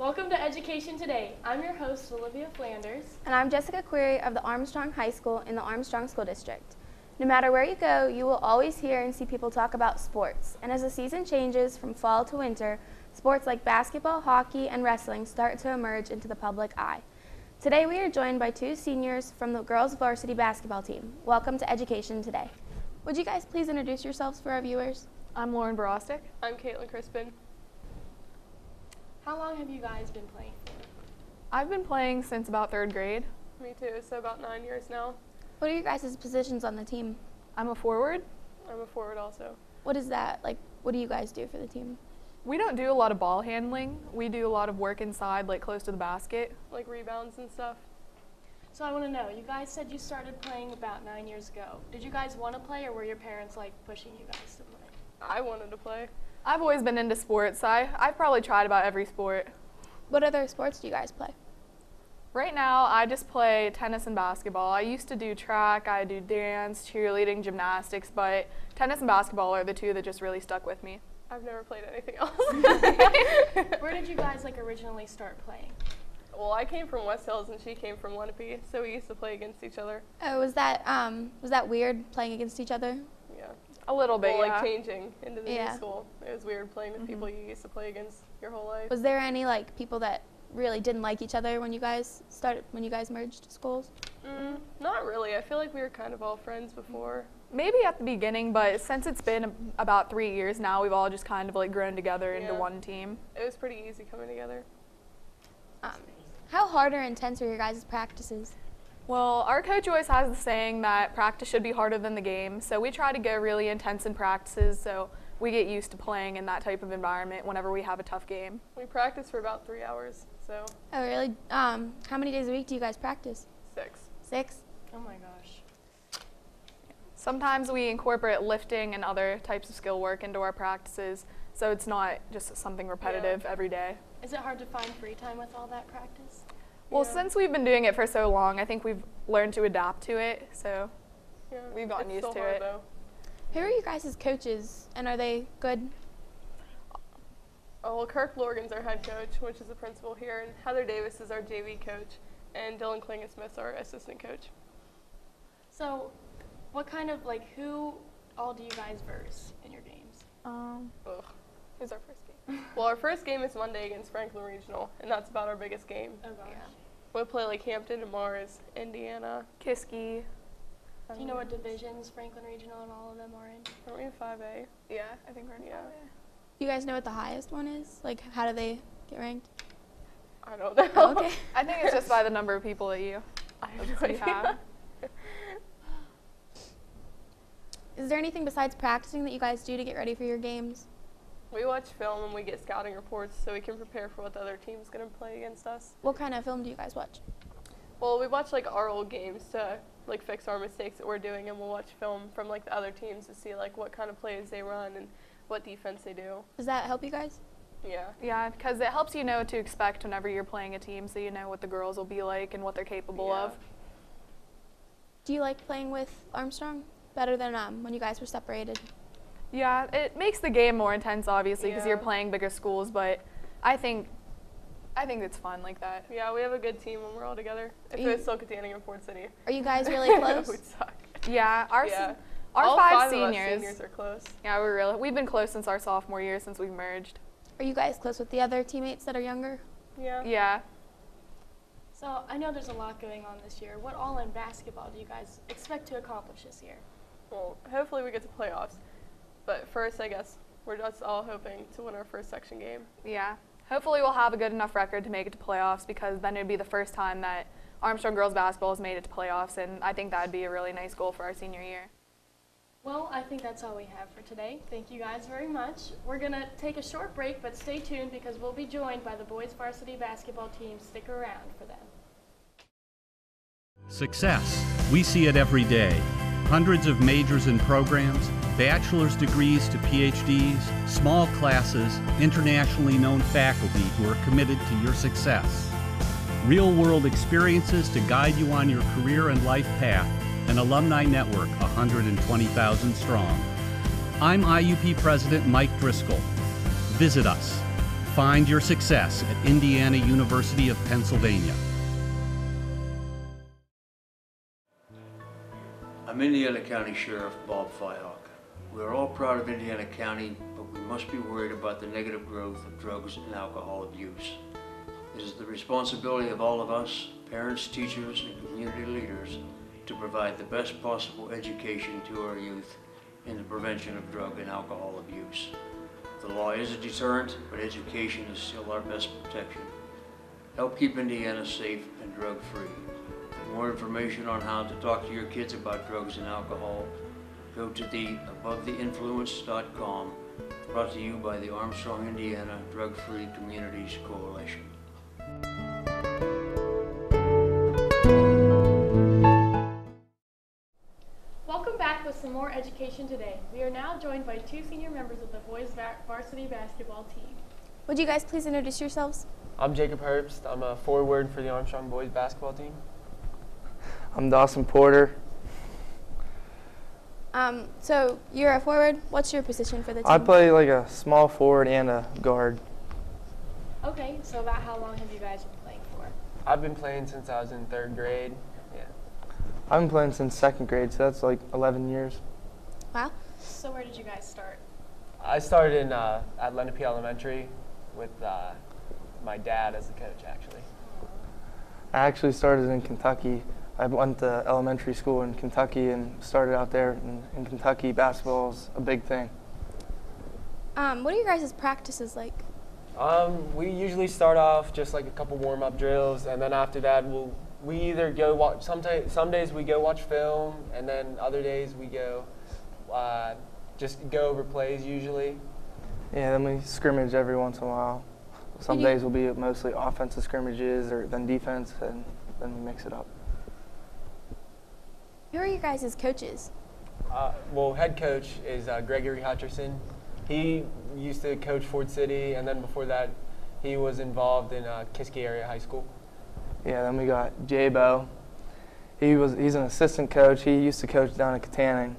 Welcome to Education Today. I'm your host, Olivia Flanders. And I'm Jessica Query of the Armstrong High School in the Armstrong School District. No matter where you go, you will always hear and see people talk about sports. And as the season changes from fall to winter, sports like basketball, hockey, and wrestling start to emerge into the public eye. Today we are joined by two seniors from the girls varsity basketball team. Welcome to Education Today. Would you guys please introduce yourselves for our viewers? I'm Lauren Borostic. I'm Caitlin Crispin. How long have you guys been playing for? I've been playing since about 3rd grade. Me too, so about 9 years now. What are your guys' positions on the team? I'm a forward. I'm a forward also. What is that? Like, what do you guys do for the team? We don't do a lot of ball handling. We do a lot of work inside, like close to the basket. Like rebounds and stuff. So I want to know, you guys said you started playing about 9 years ago. Did you guys want to play, or were your parents like pushing you guys to play? I wanted to play. I've always been into sports, so I've probably tried about every sport. What other sports do you guys play? Right now, I just play tennis and basketball. I used to do track, I do dance, cheerleading, gymnastics, but tennis and basketball are the two that just really stuck with me. I've never played anything else. Where did you guys like originally start playing? Well, I came from West Hills and she came from Lenape, so we used to play against each other. Oh, was that weird playing against each other? Yeah. A little bit, well, yeah. like changing into the Yeah. new school. It was weird playing with people you used to play against your whole life. Was there any like people that really didn't like each other when you guys merged schools? Not really. I feel like we were kind of all friends before. Maybe at the beginning, but since it's been about 3 years now, we've all just kind of like grown together into one team. It was pretty easy coming together. How hard or intense are your guys' practices? Well, our coach always has the saying that practice should be harder than the game, so we try to go really intense in practices so we get used to playing in that type of environment whenever we have a tough game. We practice for about 3 hours, so. Oh, really? How many days a week do you guys practice? 6. 6? Oh my gosh. Sometimes we incorporate lifting and other types of skill work into our practices, so it's not just something repetitive every day. Is it hard to find free time with all that practice? Well, since we've been doing it for so long, I think we've learned to adapt to it, so we've gotten used to it. Though. Who are you guys' coaches, and are they good? Oh, well, Kirk Lorgan's our head coach, which is the principal here, and Heather Davis is our JV coach, and Dylan Klingesmith's our assistant coach. So, what kind of, who all do you guys verse in your games? Who's our first game? Well, our first game is Monday against Franklin Regional, and that's about our biggest game. Oh gosh. We play Hampton and Mars, Indiana. Kiski. Do you know what divisions Franklin Regional and all of them are in? Aren't we in 5A? Yeah, I think we're in 5A. Do you guys know what the highest one is? Like, how do they get ranked? I don't know. Oh, okay. I think it's just by the number of people that you have. Is there anything besides practicing that you guys do to get ready for your games? We watch film and we get scouting reports so we can prepare for what the other team's going to play against us. What kind of film do you guys watch? Well, we watch our old games to fix our mistakes that we're doing, and we'll watch film from the other teams to see what kind of plays they run and what defense they do. Does that help you guys? Yeah. Yeah, because it helps you know what to expect whenever you're playing a team, so you know what the girls will be like and what they're capable of. Do you like playing with Armstrong better than when you guys were separated? Yeah, it makes the game more intense, obviously, because you're playing bigger schools, but I think it's fun like that. Yeah, we have a good team when we're all together. If it was Silkatanning and Fort City. Are you guys really close? We'd suck. Yeah, our all 5 seniors. Of us seniors are close. Yeah, we've been close since our sophomore year, since we've merged. Are you guys close with the other teammates that are younger? Yeah. Yeah. So, I know there's a lot going on this year. What all in basketball do you guys expect to accomplish this year? Well, hopefully we get to playoffs. But first, I guess, we're just all hoping to win our first section game. Yeah. Hopefully we'll have a good enough record to make it to playoffs, because then it would be the first time that Armstrong girls basketball has made it to playoffs, and I think that would be a really nice goal for our senior year. Well, I think that's all we have for today. Thank you guys very much. We're going to take a short break, but stay tuned because we'll be joined by the boys varsity basketball team. Stick around for them. Success. We see it every day. Hundreds of majors and programs, bachelor's degrees to PhDs, small classes, internationally known faculty who are committed to your success. Real-world experiences to guide you on your career and life path. An alumni network 120,000 strong. I'm IUP President Mike Driscoll. Visit us. Find your success at Indiana University of Pennsylvania. I'm Indiana County Sheriff Bob Fyhawk. We are all proud of Indiana County, but we must be worried about the negative growth of drugs and alcohol abuse. It is the responsibility of all of us, parents, teachers, and community leaders, to provide the best possible education to our youth in the prevention of drug and alcohol abuse. The law is a deterrent, but education is still our best protection. Help keep Indiana safe and drug-free. For more information on how to talk to your kids about drugs and alcohol, go to the AboveTheInfluence.com, brought to you by the Armstrong, Indiana Drug-Free Communities Coalition. Welcome back with some more education today. We are now joined by two senior members of the boys varsity basketball team. Would you guys please introduce yourselves? I'm Jacob Herbst. I'm a forward for the Armstrong boys basketball team. I'm Dawson Porter. So you're a forward. What's your position for the team? I play like a small forward and a guard. Okay, so about how long have you guys been playing for? I've been playing since I was in 3rd grade. Yeah. I've been playing since 2nd grade, so that's like 11 years. Wow. So where did you guys start? I started in at Lenape Elementary with my dad as the coach, actually. I actually started in Kentucky. I went to elementary school in Kentucky and started out there. In Kentucky, basketball is a big thing. What are your guys' practices like? We usually start off just like a couple warm-up drills, and then after that we either go watch. Some days we go watch film, and then other days we go just go over plays usually. Yeah, then we scrimmage every once in a while. Some days will be mostly offensive scrimmages or then defense, and then we mix it up. Who are your guys' coaches? Well, head coach is Gregory Hutcherson. He used to coach Ford City, and then before that, he was involved in Kiski Area High School. Yeah, then we got J-Bo. He's an assistant coach. He used to coach down at Katanning.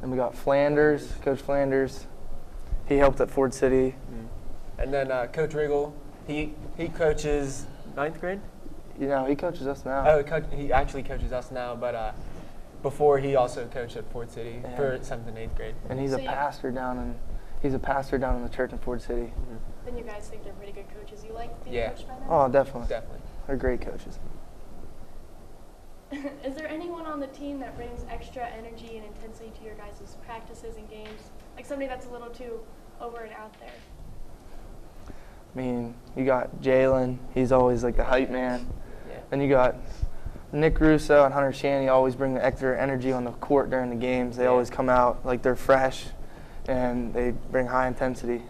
Then we got Flanders, Coach Flanders. He helped at Ford City. And then Coach Riggle, he coaches 9th grade? You know, he coaches us now. Oh, he actually coaches us now, but before he also coached at Ford City for 7th and 8th grade. And he's a pastor down in the church in Ford City. Then you guys think they're pretty good coaches. You like being coached by them? Oh, definitely. Definitely. They're great coaches. Is there anyone on the team that brings extra energy and intensity to your guys' practices and games? Like somebody that's a little too over and out there? I mean, you got Jalen. He's always like the hype man. Yeah. Then you got Nick Russo and Hunter Shanny always bring the extra energy on the court during the games. They always come out like they're fresh, and they bring high intensity.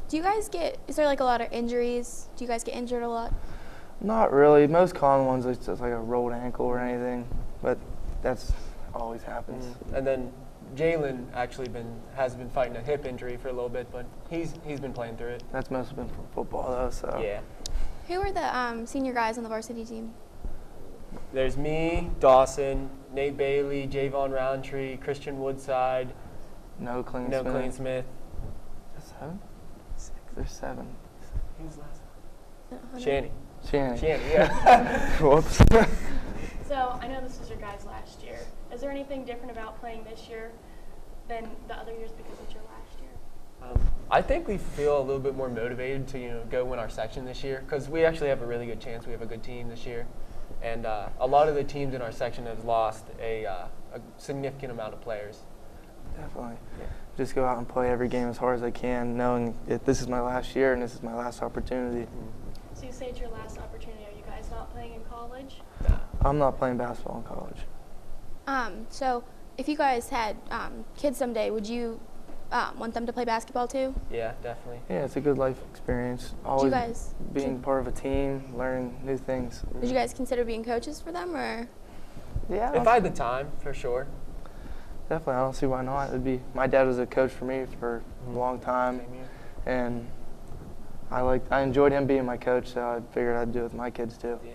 Do you guys is there like a lot of injuries? Do you guys get injured a lot? Not really. Most common ones is just like a rolled ankle or anything, but that's always happens. And then Jalen actually has been fighting a hip injury for a little bit, but he's been playing through it. That's mostly been from football though. So yeah. Who are the senior guys on the varsity team? There's me, Dawson, Nate Bailey, Javon Roundtree, Christian Woodside, No Clean Smith. 7? 6. There's 7. Who's last? Shanny. Shanny, yeah. Whoops. So I know this was your guys' last year. Is there anything different about playing this year than the other years because it's your last year? I think we feel a little bit more motivated to go win our section this year because we actually have a really good chance. We have a good team this year, and a lot of the teams in our section have lost a significant amount of players. Definitely. Yeah. Just go out and play every game as hard as I can, knowing that this is my last year and this is my last opportunity. So you say it's your last opportunity. Are you guys not playing in college? I'm not playing basketball in college. So if you guys had kids someday, would you want them to play basketball too? Yeah, definitely. Yeah, it's a good life experience. Always guys being part of a team, learning new things. Would you guys consider being coaches for them, or? Yeah. If I had the time, for sure. Definitely, I don't see why not. My dad was a coach for me for a long time, and I enjoyed him being my coach, so I figured I'd do it with my kids too. Yeah.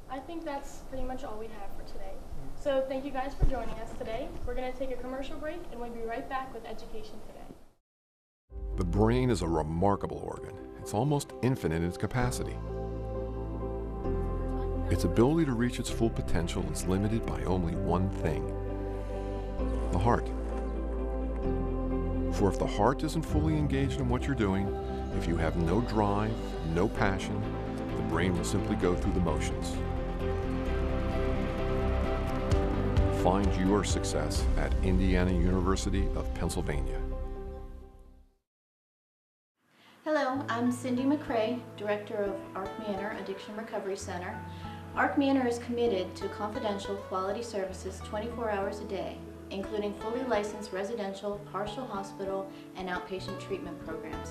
I think that's pretty much all we have for today. So thank you guys for joining us today. We're going to take a commercial break, and we'll be right back with Education Today. The brain is a remarkable organ. It's almost infinite in its capacity. Its ability to reach its full potential is limited by only one thing: the heart. For if the heart isn't fully engaged in what you're doing, if you have no drive, no passion, the brain will simply go through the motions. Find your success at Indiana University of Pennsylvania. Hello, I'm Cindy McCrae, Director of Arc Manor Addiction Recovery Center. Arc Manor is committed to confidential quality services 24 hours a day, including fully licensed residential, partial hospital, and outpatient treatment programs.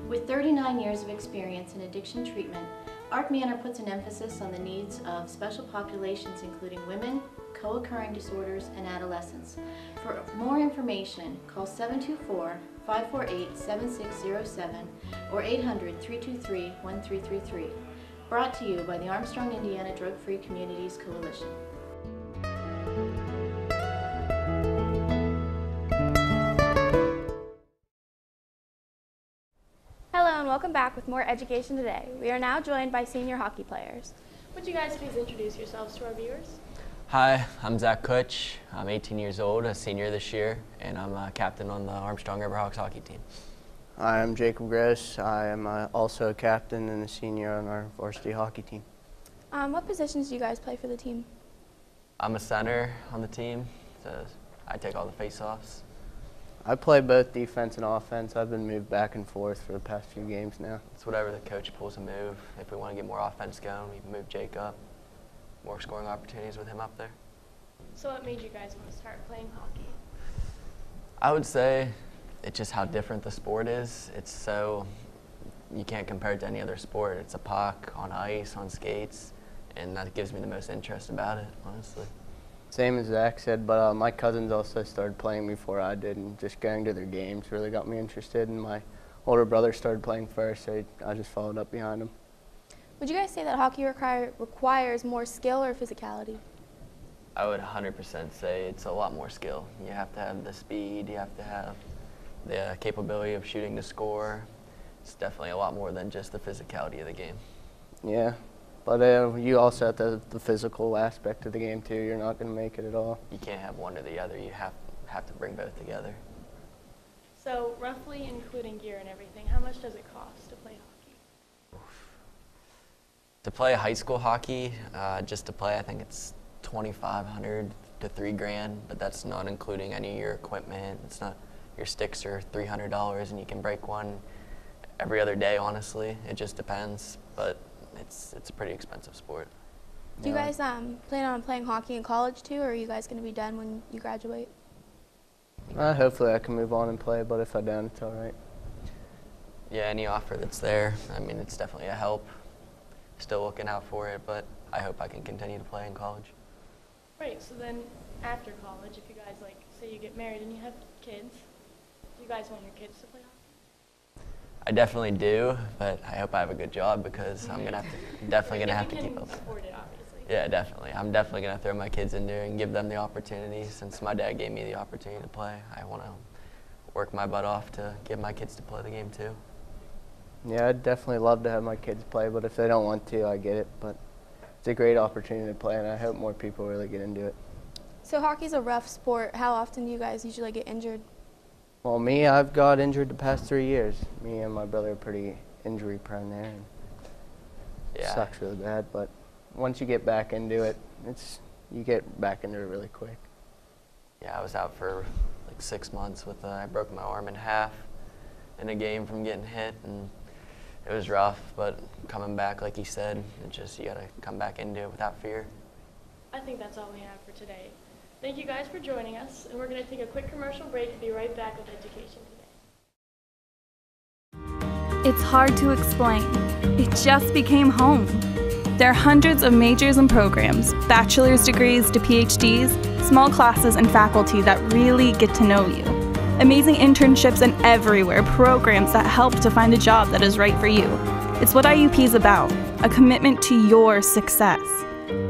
With 39 years of experience in addiction treatment, Arc Manor puts an emphasis on the needs of special populations including women, co-occurring disorders, and adolescents. For more information, call 724-548-7607 or 800-323-1333. Brought to you by the Armstrong Indiana Drug-Free Communities Coalition. Hello and welcome back with more Education Today. We are now joined by senior hockey players. Would you guys please introduce yourselves to our viewers? Hi, I'm Zach Kutch. I'm 18 years old, a senior this year, and I'm a captain on the Armstrong Riverhawks hockey team. Hi, I'm Jacob Gross. I am also a captain and a senior on our varsity hockey team. What positions do you guys play for the team? I'm a center on the team, so I take all the face-offs. I play both defense and offense. I've been moved back and forth for the past few games now. It's whatever the coach pulls a move. If we want to get more offense going, we move Jake up. More scoring opportunities with him up there. So what made you guys want to start playing hockey? I would say it's just how different the sport is. It's so, you can't compare it to any other sport. It's a puck on ice, on skates, and that gives me the most interest about it, honestly. Same as Zach said, but my cousins also started playing before I did, and just going to their games really got me interested, and my older brother started playing first, so I just followed up behind him. Would you guys say that hockey requires more skill or physicality? I would 100% say it's a lot more skill. You have to have the speed, you have to have the capability of shooting to score. It's definitely a lot more than just the physicality of the game. Yeah, but you also have the physical aspect of the game too. You're not going to make it at all. You can't have one or the other. You have to bring both together. So roughly, including gear and everything, how much does it cost to play hockey? To play high school hockey, just to play, I think it's $2,500 to $3,000, but that's not including any of your equipment. It's not, your sticks are $300 and you can break one every other day, honestly. It just depends, but it's a pretty expensive sport. Do you guys plan on playing hockey in college too, or are you guys going to be done when you graduate? Hopefully I can move on and play, but if I don't, it's all right. Yeah, any offer that's there, I mean, it's definitely a help. Still looking out for it, but I hope I can continue to play in college. Right, so then after college, if you guys, like, say you get married and you have kids, do you guys want your kids to play hockey? I definitely do, but I hope I have a good job because I'm definitely gonna have to keep up. Support it, obviously. Yeah, definitely. I'm definitely gonna throw my kids in there and give them the opportunity. Since my dad gave me the opportunity to play, I want to work my butt off to give my kids to play the game too. Yeah, I'd definitely love to have my kids play, but if they don't want to, I get it. But it's a great opportunity to play, and I hope more people really get into it. So hockey's a rough sport. How often do you guys usually get injured? Well, me, I've got injured the past 3 years. Me and my brother are pretty injury prone there, and it sucks really bad. But once you get back into it, you get back into it really quick. Yeah, I was out for like 6 months with I broke my arm in half in a game from getting hit, and it was rough, but coming back, like you said, you gotta come back into it without fear. I think that's all we have for today. Thank you guys for joining us, and we're going to take a quick commercial break and be right back with Education Today. It's hard to explain. It just became home. There are hundreds of majors and programs, bachelor's degrees to PhDs, small classes and faculty that really get to know you. Amazing internships and everywhere, programs that help to find a job that is right for you. It's what IUP is about, a commitment to your success.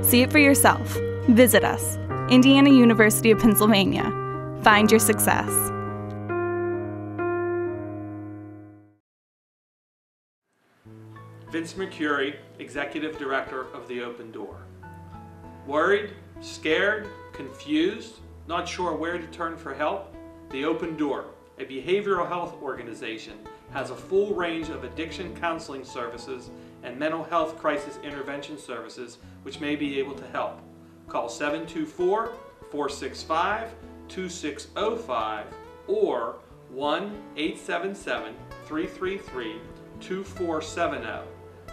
See it for yourself. Visit us, Indiana University of Pennsylvania. Find your success. Vince Mercury, Executive Director of the Open Door. Worried, scared, confused, not sure where to turn for help? The Open Door, a behavioral health organization, has a full range of addiction counseling services and mental health crisis intervention services which may be able to help. Call 724-465-2605 or 1-877-333-2470.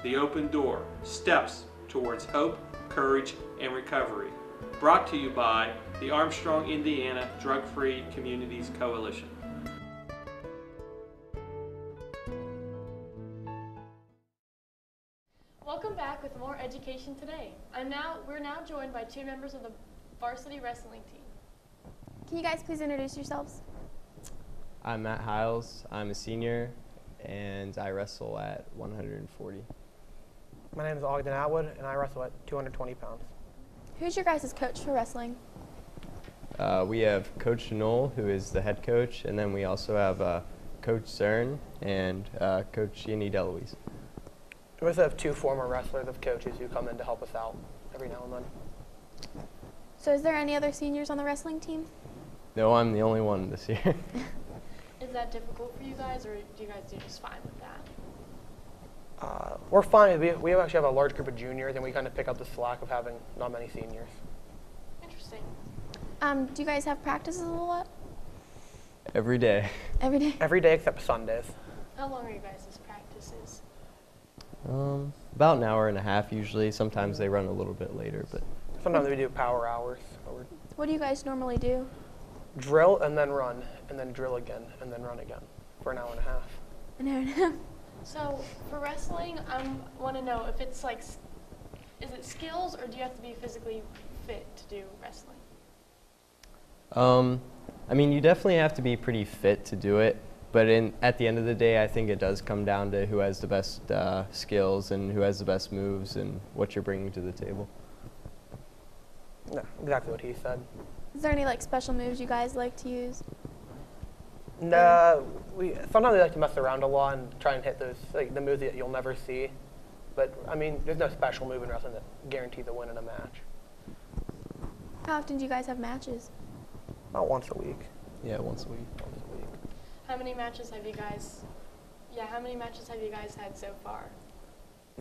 The Open Door, steps towards hope, courage, and recovery. Brought to you by the Armstrong, Indiana Drug-Free Communities Coalition. Welcome back with more education today. We're now joined by two members of the varsity wrestling team. Can you guys please introduce yourselves? I'm Matt Hiles. I'm a senior, and I wrestle at 140. My name is Ogden Atwood, and I wrestle at 220 pounds. Who's your guys' coach for wrestling? We have Coach Knoll, who is the head coach, and then we also have Coach Cern and Coach Jeannie DeLuise. We also have two former wrestlers of coaches who come in to help us out every now and then. So is there any other seniors on the wrestling team? No, I'm the only one this year. Is that difficult for you guys, or do you guys do just fine with that? We're fine. We actually have a large group of juniors, and we kind of pick up the slack of having not many seniors. Interesting. Do you guys have practices a lot? Every day. Every day? Every day except Sundays. How long are you guys' practices? About an hour and a half usually. Sometimes they run a little bit later, but sometimes we do power hours. What do you guys normally do? Drill and then run, and then drill again, and then run again for an hour and a half. An hour and a half. So for wrestling, I want to know if it's like, is it skills, or do you have to be physically fit to do wrestling? I mean, you definitely have to be pretty fit to do it, but at the end of the day, I think it does come down to who has the best skills and who has the best moves and what you're bringing to the table. Yeah, exactly what he said. Is there any like special moves you guys like to use? No, sometimes we like to mess around a lot and try and hit those the moves that you'll never see. But I mean, there's no special move in wrestling that guarantees a win in a match. How often do you guys have matches? About once a week. Yeah, once a week. How many matches have you guys? Yeah, how many matches have you guys had so far?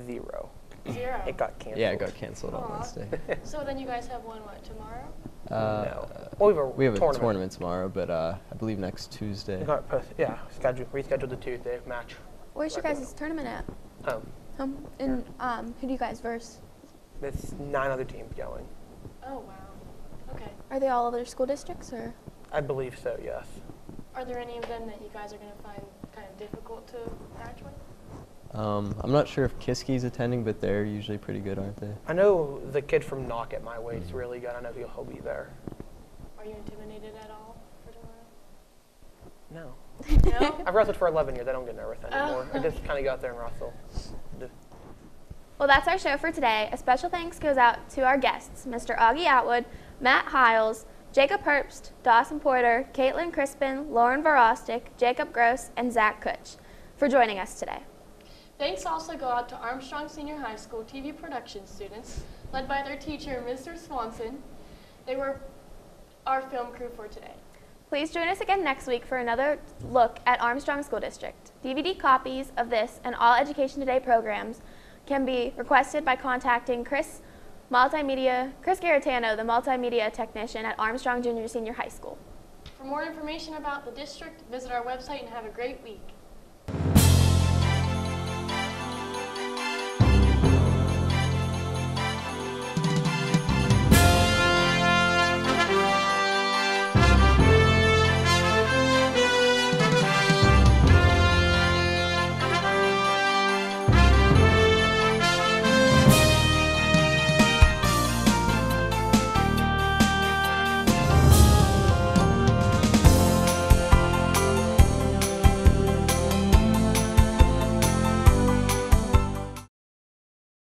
0. 0. It got canceled. Yeah, it got canceled on Wednesday. So then you guys have one tomorrow? No. Well, we have a tournament tomorrow, but I believe next Tuesday. Rescheduled to Tuesday match. Where's your guys' tournament at? Home. Home. And who do you guys verse? There's 9 other teams going. Oh wow. Okay. Are they all other school districts, or? I believe so. Yes. Are there any of them that you guys are going to find kind of difficult to match with? I'm not sure if Kiski's attending, but they're usually pretty good, aren't they? I know the kid from Knock at my weight's really good. I know he'll be there. Are you intimidated at all for tomorrow? No. No? I've wrestled for 11 years. I don't get nervous anymore. I just kind of go out there and wrestle. Well, that's our show for today. A special thanks goes out to our guests, Mr. Augie Atwood, Matt Hiles, Jacob Herbst, Dawson Porter, Caitlin Crispin, Lauren Varostic, Jacob Gross, and Zach Kutch for joining us today. Thanks also go out to Armstrong Senior High School TV production students, led by their teacher, Mr. Swanson. They were our film crew for today. Please join us again next week for another look at Armstrong School District. DVD copies of this and all Education Today programs can be requested by contacting Chris Garatano, the multimedia technician at Armstrong Junior Senior High School. For more information about the district, visit our website and have a great week.